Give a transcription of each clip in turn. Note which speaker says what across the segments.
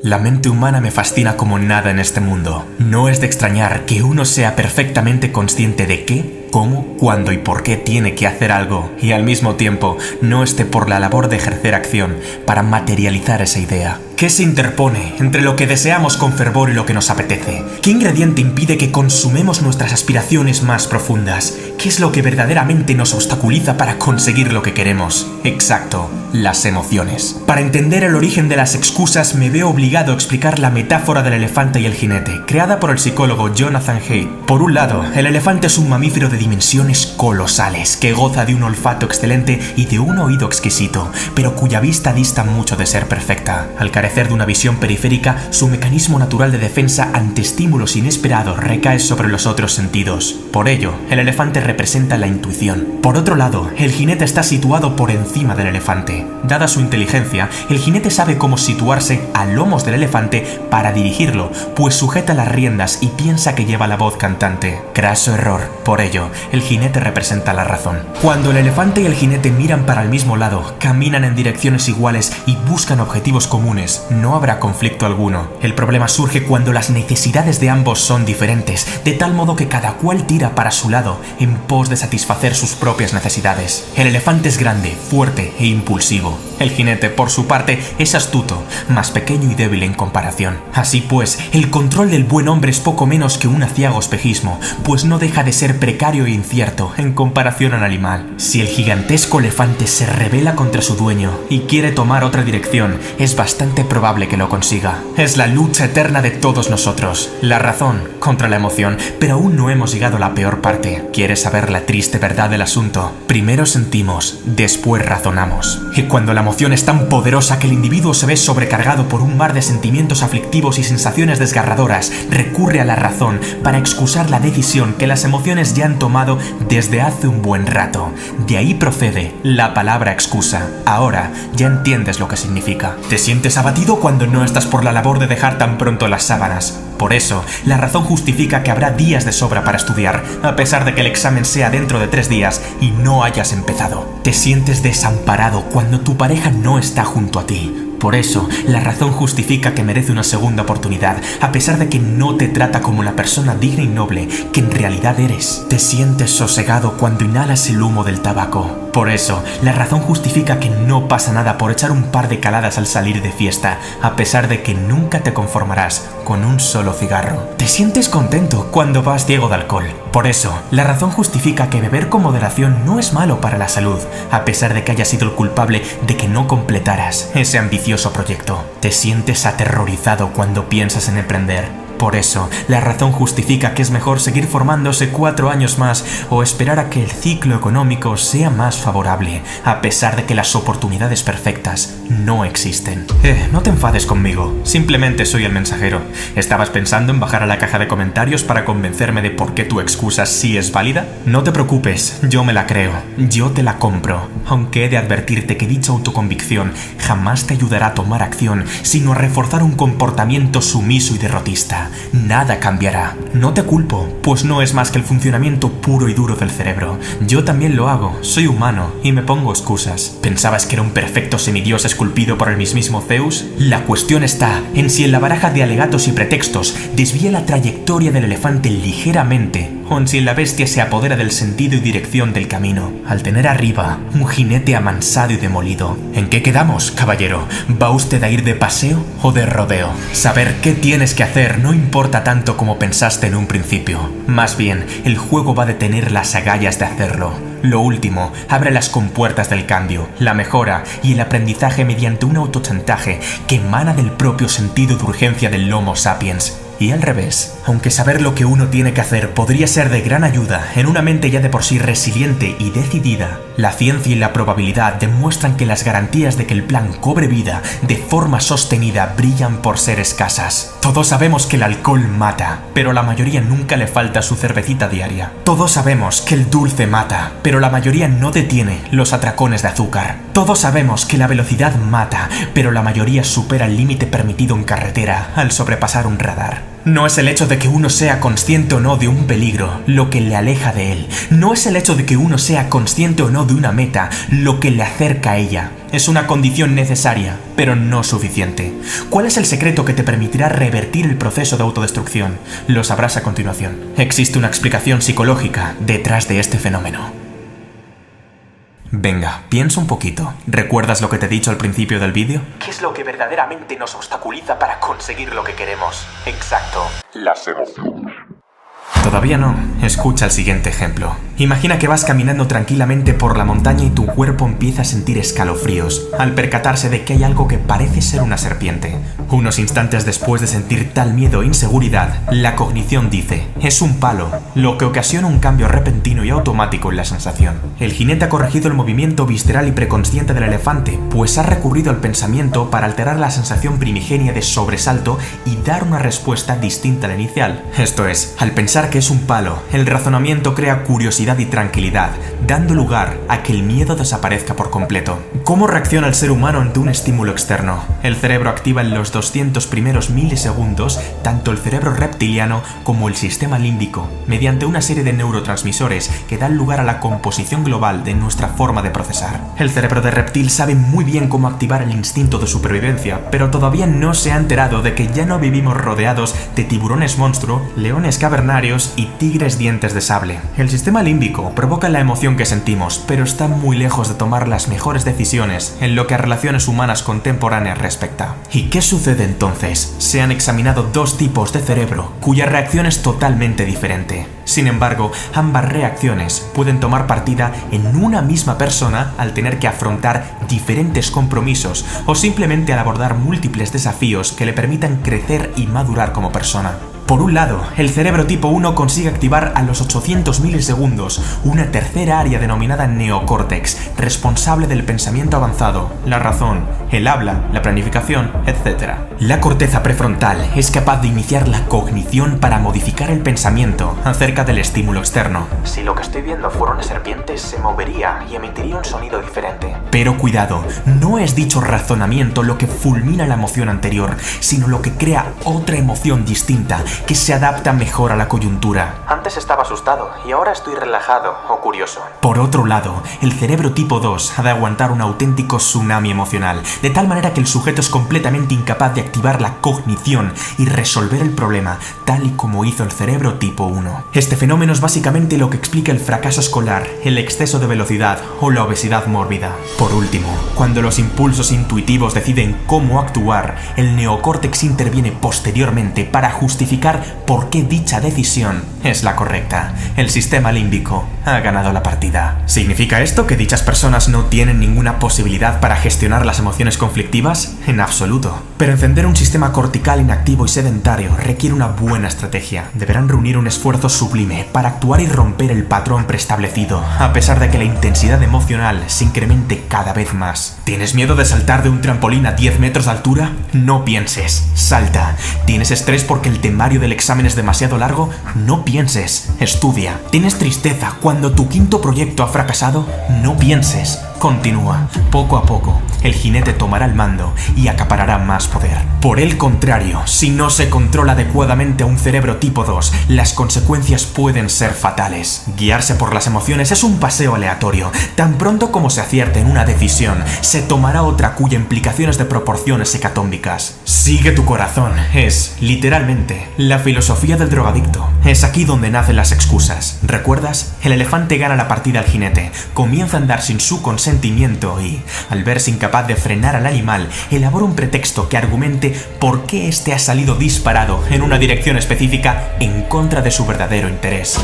Speaker 1: La mente humana me fascina como nada en este mundo. No es de extrañar que uno sea perfectamente consciente de qué, cómo, cuándo y por qué tiene que hacer algo y al mismo tiempo no esté por la labor de ejercer acción para materializar esa idea. ¿Qué se interpone entre lo que deseamos con fervor y lo que nos apetece? ¿Qué ingrediente impide que consumemos nuestras aspiraciones más profundas? ¿Qué es lo que verdaderamente nos obstaculiza para conseguir lo que queremos? Exacto, las emociones. Para entender el origen de las excusas me veo obligado a explicar la metáfora del elefante y el jinete, creada por el psicólogo Jonathan Haidt. Por un lado, el elefante es un mamífero de dimensiones colosales, que goza de un olfato excelente y de un oído exquisito, pero cuya vista dista mucho de ser perfecta. Al carecer de una visión periférica, su mecanismo natural de defensa ante estímulos inesperados recae sobre los otros sentidos. Por ello, el elefante representa la intuición. Por otro lado, el jinete está situado por encima del elefante. Dada su inteligencia, el jinete sabe cómo situarse a lomos del elefante para dirigirlo, pues sujeta las riendas y piensa que lleva la voz cantante. Craso error. Por ello, el jinete representa la razón. Cuando el elefante y el jinete miran para el mismo lado, caminan en direcciones iguales y buscan objetivos comunes, no habrá conflicto alguno. El problema surge cuando las necesidades de ambos son diferentes, de tal modo que cada cual tira para su lado en pos de satisfacer sus propias necesidades. El elefante es grande, fuerte e impulsivo. El jinete, por su parte, es astuto, más pequeño y débil en comparación. Así pues, el control del buen hombre es poco menos que un aciago espejismo, pues no deja de ser precario e incierto en comparación al animal. Si el gigantesco elefante se rebela contra su dueño y quiere tomar otra dirección, es bastante probable que lo consiga. Es la lucha eterna de todos nosotros, la razón contra la emoción, pero aún no hemos llegado a la peor parte. ¿Quieres saber la triste verdad del asunto? Primero sentimos, después razonamos. Y cuando la emoción es tan poderosa que el individuo se ve sobrecargado por un mar de sentimientos aflictivos y sensaciones desgarradoras, recurre a la razón para excusar la decisión que las emociones ya han tomado desde hace un buen rato. De ahí procede la palabra excusa. Ahora ya entiendes lo que significa. Te sientes abatido cuando no estás por la labor de dejar tan pronto las sábanas. Por eso, la razón justifica que habrá días de sobra para estudiar, a pesar de que el examen sea dentro de 3 días y no hayas empezado. Te sientes desamparado cuando tu pareja no está junto a ti. Por eso, la razón justifica que merece una segunda oportunidad, a pesar de que no te trata como la persona digna y noble que en realidad eres. Te sientes sosegado cuando inhalas el humo del tabaco. Por eso, la razón justifica que no pasa nada por echar un par de caladas al salir de fiesta, a pesar de que nunca te conformarás con un solo cigarro. Te sientes contento cuando vas ciego de alcohol. Por eso, la razón justifica que beber con moderación no es malo para la salud, a pesar de que hayas sido el culpable de que no completaras ese ambicioso proyecto. Te sientes aterrorizado cuando piensas en emprender. Por eso, la razón justifica que es mejor seguir formándose 4 años más o esperar a que el ciclo económico sea más favorable, a pesar de que las oportunidades perfectas no existen. No te enfades conmigo, simplemente soy el mensajero. ¿Estabas pensando en bajar a la caja de comentarios para convencerme de por qué tu excusa sí es válida? No te preocupes, yo me la creo, yo te la compro, aunque he de advertirte que dicha autoconvicción jamás te ayudará a tomar acción, sino a reforzar un comportamiento sumiso y derrotista. Nada cambiará. No te culpo, pues no es más que el funcionamiento puro y duro del cerebro. Yo también lo hago, soy humano y me pongo excusas. ¿Pensabas que era un perfecto semidios esculpido por el mismísimo Zeus? La cuestión está en si en la baraja de alegatos y pretextos desvía la trayectoria del elefante ligeramente, o en si la bestia se apodera del sentido y dirección del camino, al tener arriba un jinete amansado y demolido. ¿En qué quedamos, caballero? ¿Va usted a ir de paseo o de rodeo? Saber qué tienes que hacer no importa tanto como pensaste en un principio. Más bien, el juego va a tener las agallas de hacerlo. Lo último abre las compuertas del cambio, la mejora y el aprendizaje mediante un autochantaje que emana del propio sentido de urgencia del Homo sapiens. Y al revés, aunque saber lo que uno tiene que hacer podría ser de gran ayuda en una mente ya de por sí resiliente y decidida, la ciencia y la probabilidad demuestran que las garantías de que el plan cobre vida de forma sostenida brillan por ser escasas. Todos sabemos que el alcohol mata, pero a la mayoría nunca le falta su cervecita diaria. Todos sabemos que el dulce mata, pero la mayoría no detiene los atracones de azúcar. Todos sabemos que la velocidad mata, pero la mayoría supera el límite permitido en carretera al sobrepasar un radar. No es el hecho de que uno sea consciente o no de un peligro lo que le aleja de él. No es el hecho de que uno sea consciente o no de una meta lo que le acerca a ella. Es una condición necesaria, pero no suficiente. ¿Cuál es el secreto que te permitirá revertir el proceso de autodestrucción? Lo sabrás a continuación. Existe una explicación psicológica detrás de este fenómeno. Venga, piensa un poquito. ¿Recuerdas lo que te he dicho al principio del vídeo? ¿Qué es lo que verdaderamente nos obstaculiza para conseguir lo que queremos? Exacto. Las emociones. Todavía no. Escucha el siguiente ejemplo. Imagina que vas caminando tranquilamente por la montaña y tu cuerpo empieza a sentir escalofríos al percatarse de que hay algo que parece ser una serpiente. Unos instantes después de sentir tal miedo e inseguridad, la cognición dice: es un palo, lo que ocasiona un cambio repentino y automático en la sensación. El jinete ha corregido el movimiento visceral y preconsciente del elefante, pues ha recurrido al pensamiento para alterar la sensación primigenia de sobresalto y dar una respuesta distinta a la inicial. Esto es, al pensar que es un palo, el razonamiento crea curiosidad y tranquilidad, dando lugar a que el miedo desaparezca por completo. ¿Cómo reacciona el ser humano ante un estímulo externo? El cerebro activa en los 200 primeros milisegundos tanto el cerebro reptiliano como el sistema límbico, mediante una serie de neurotransmisores que dan lugar a la composición global de nuestra forma de procesar. El cerebro de reptil sabe muy bien cómo activar el instinto de supervivencia, pero todavía no se ha enterado de que ya no vivimos rodeados de tiburones monstruo, leones cavernarios y tigres dientes de sable. El sistema límbico provoca la emoción que sentimos, pero está muy lejos de tomar las mejores decisiones en lo que a relaciones humanas contemporáneas respecta. ¿Y qué sucede entonces? Se han examinado dos tipos de cerebro cuya reacción es totalmente diferente. Sin embargo, ambas reacciones pueden tomar partida en una misma persona al tener que afrontar diferentes compromisos o simplemente al abordar múltiples desafíos que le permitan crecer y madurar como persona. Por un lado, el cerebro tipo 1 consigue activar a los 800 milisegundos una tercera área denominada neocórtex, responsable del pensamiento avanzado, la razón, el habla, la planificación, etc. La corteza prefrontal es capaz de iniciar la cognición para modificar el pensamiento acerca del estímulo externo. Si lo que estoy viendo fuera una serpiente, se movería y emitiría un sonido diferente. Pero cuidado, no es dicho razonamiento lo que fulmina la emoción anterior, sino lo que crea otra emoción distinta que se adapta mejor a la coyuntura. Antes estaba asustado y ahora estoy relajado o curioso. Por otro lado, el cerebro tipo 2 ha de aguantar un auténtico tsunami emocional, de tal manera que el sujeto es completamente incapaz de activar la cognición y resolver el problema, tal y como hizo el cerebro tipo 1. Este fenómeno es básicamente lo que explica el fracaso escolar, el exceso de velocidad o la obesidad mórbida. Por último, cuando los impulsos intuitivos deciden cómo actuar, el neocórtex interviene posteriormente para justificar por qué dicha decisión es la correcta. El sistema límbico ha ganado la partida. ¿Significa esto que dichas personas no tienen ninguna posibilidad para gestionar las emociones conflictivas? En absoluto. Pero encender un sistema cortical inactivo y sedentario requiere una buena estrategia. Deberán reunir un esfuerzo sublime para actuar y romper el patrón preestablecido, a pesar de que la intensidad emocional se incremente cada vez más. ¿Tienes miedo de saltar de un trampolín a 10 metros de altura? No pienses, salta. ¿Tienes estrés porque el temario del examen es demasiado largo? No pienses, estudia. ¿Tienes tristeza cuando tu quinto proyecto ha fracasado? No pienses, continúa. Poco a poco, el jinete tomará el mando y acaparará más poder. Por el contrario, si no se controla adecuadamente a un cerebro tipo 2, las consecuencias pueden ser fatales. Guiarse por las emociones es un paseo aleatorio. Tan pronto como se acierte en una decisión, se tomará otra cuya implicación es de proporciones hecatómbicas. Sigue tu corazón es, literalmente, la filosofía del drogadicto. Es aquí donde nacen las excusas. ¿Recuerdas? El elefante gana la partida al jinete, comienza a andar sin su consentimiento y, al verse incapaz de frenar al animal, elabora un pretexto que argumente por qué éste ha salido disparado en una dirección específica en contra de su verdadero interés.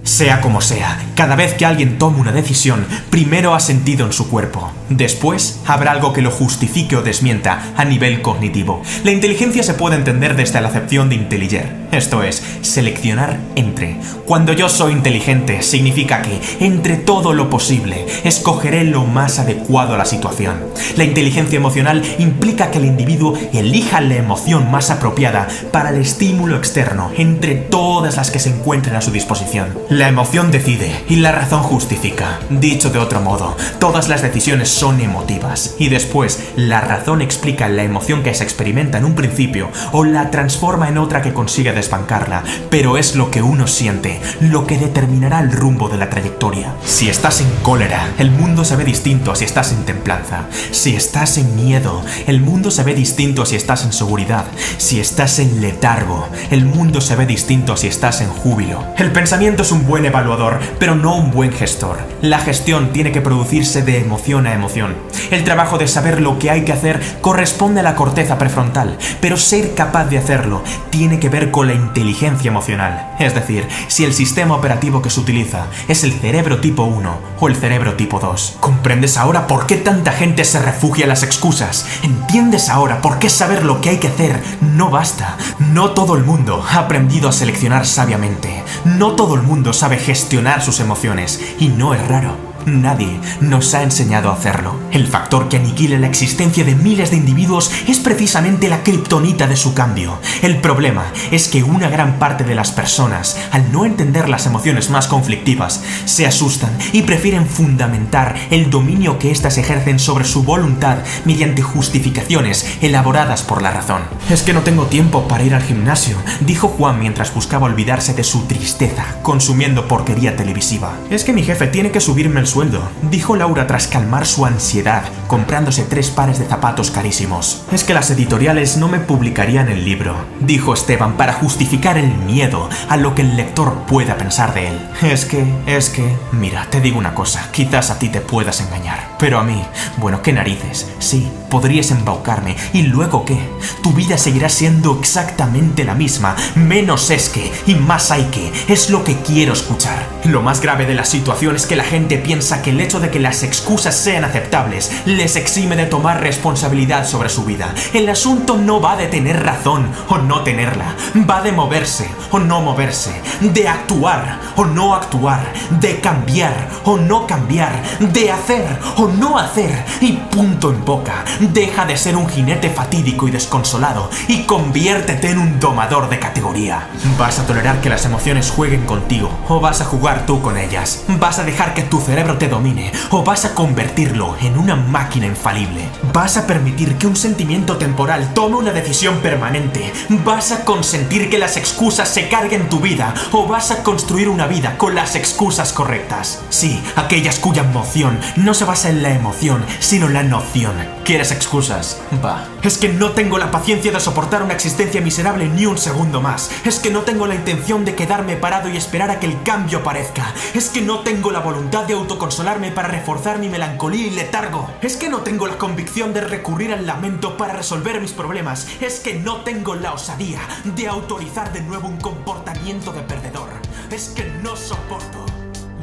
Speaker 1: Sea como sea, cada vez que alguien toma una decisión, primero ha sentido en su cuerpo. Después, habrá algo que lo justifique o desmienta a nivel cognitivo. La inteligencia se puede entender desde la acepción de intelliger, esto es, seleccionar entre. Cuando yo soy inteligente, significa que, entre todo lo posible, escogeré lo más adecuado a la situación. La inteligencia emocional implica que el individuo elija la emoción más apropiada para el estímulo externo, entre todas las que se encuentren a su disposición. La emoción decide y la razón justifica. Dicho de otro modo, todas las decisiones son emotivas y después la razón explica la emoción que se experimenta en un principio o la transforma en otra que consigue desbancarla, pero es lo que uno siente lo que determinará el rumbo de la trayectoria. Si estás en cólera, el mundo se ve distinto a si estás en templanza. Si estás en miedo, el mundo se ve distinto a si estás en seguridad. Si estás en letargo, el mundo se ve distinto a si estás en júbilo. El pensamiento es un buen evaluador, pero no un buen gestor. La gestión tiene que producirse de emoción a emoción. El trabajo de saber lo que hay que hacer corresponde a la corteza prefrontal, pero ser capaz de hacerlo tiene que ver con la inteligencia emocional. Es decir, si el sistema operativo que se utiliza es el cerebro tipo 1 o el cerebro tipo 2. ¿Comprendes ahora por qué tanta gente se refugia en las excusas? ¿Entiendes ahora por qué saber lo que hay que hacer no basta? No todo el mundo ha aprendido a seleccionar sabiamente. No todo el mundo sabe gestionar sus emociones, y no es raro. Nadie nos ha enseñado a hacerlo. El factor que aniquila la existencia de miles de individuos es precisamente la kriptonita de su cambio. El problema es que una gran parte de las personas, al no entender las emociones más conflictivas, se asustan y prefieren fundamentar el dominio que éstas ejercen sobre su voluntad mediante justificaciones elaboradas por la razón. Es que no tengo tiempo para ir al gimnasio, dijo Juan mientras buscaba olvidarse de su tristeza, consumiendo porquería televisiva. Es que mi jefe tiene que subirme el sueldo, dijo Laura tras calmar su ansiedad, comprándose 3 pares de zapatos carísimos. Es que las editoriales no me publicarían el libro, dijo Esteban para justificar el miedo a lo que el lector pueda pensar de él. Es que, mira, te digo una cosa, quizás a ti te puedas engañar, pero a mí, bueno, qué narices, sí, podrías embaucarme, ¿y luego qué? Tu vida seguirá siendo exactamente la misma, menos es que, y más hay que, es lo que quiero escuchar. Lo más grave de la situación es que la gente piensa que el hecho de que las excusas sean aceptables les exime de tomar responsabilidad sobre su vida. El asunto no va de tener razón o no tenerla, va de moverse o no moverse, de actuar o no actuar, de cambiar o no cambiar, de hacer o no hacer, y punto en boca. Deja de ser un jinete fatídico y desconsolado y conviértete en un domador de categoría. ¿Vas a tolerar que las emociones jueguen contigo o vas a jugar tú con ellas? ¿Vas a dejar que tu cerebro te domine o vas a convertirlo en una máquina infalible? ¿Vas a permitir que un sentimiento temporal tome una decisión permanente? ¿Vas a consentir que las excusas se carguen tu vida o vas a construir una vida con las excusas correctas? Sí, aquellas cuya emoción no se basa en la emoción, sino en la noción. ¿Quieres excusas? Va. Es que no tengo la paciencia de soportar una existencia miserable ni un segundo más. Es que no tengo la intención de quedarme parado y esperar a que el cambio aparezca. Es que no tengo la voluntad de autoconsolarme para reforzar mi melancolía y letargo. Es que no tengo la convicción de recurrir al lamento para resolver mis problemas. Es que no tengo la osadía de autorizar de nuevo un comportamiento de perdedor. Es que no soporto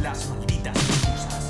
Speaker 1: las malditas excusas.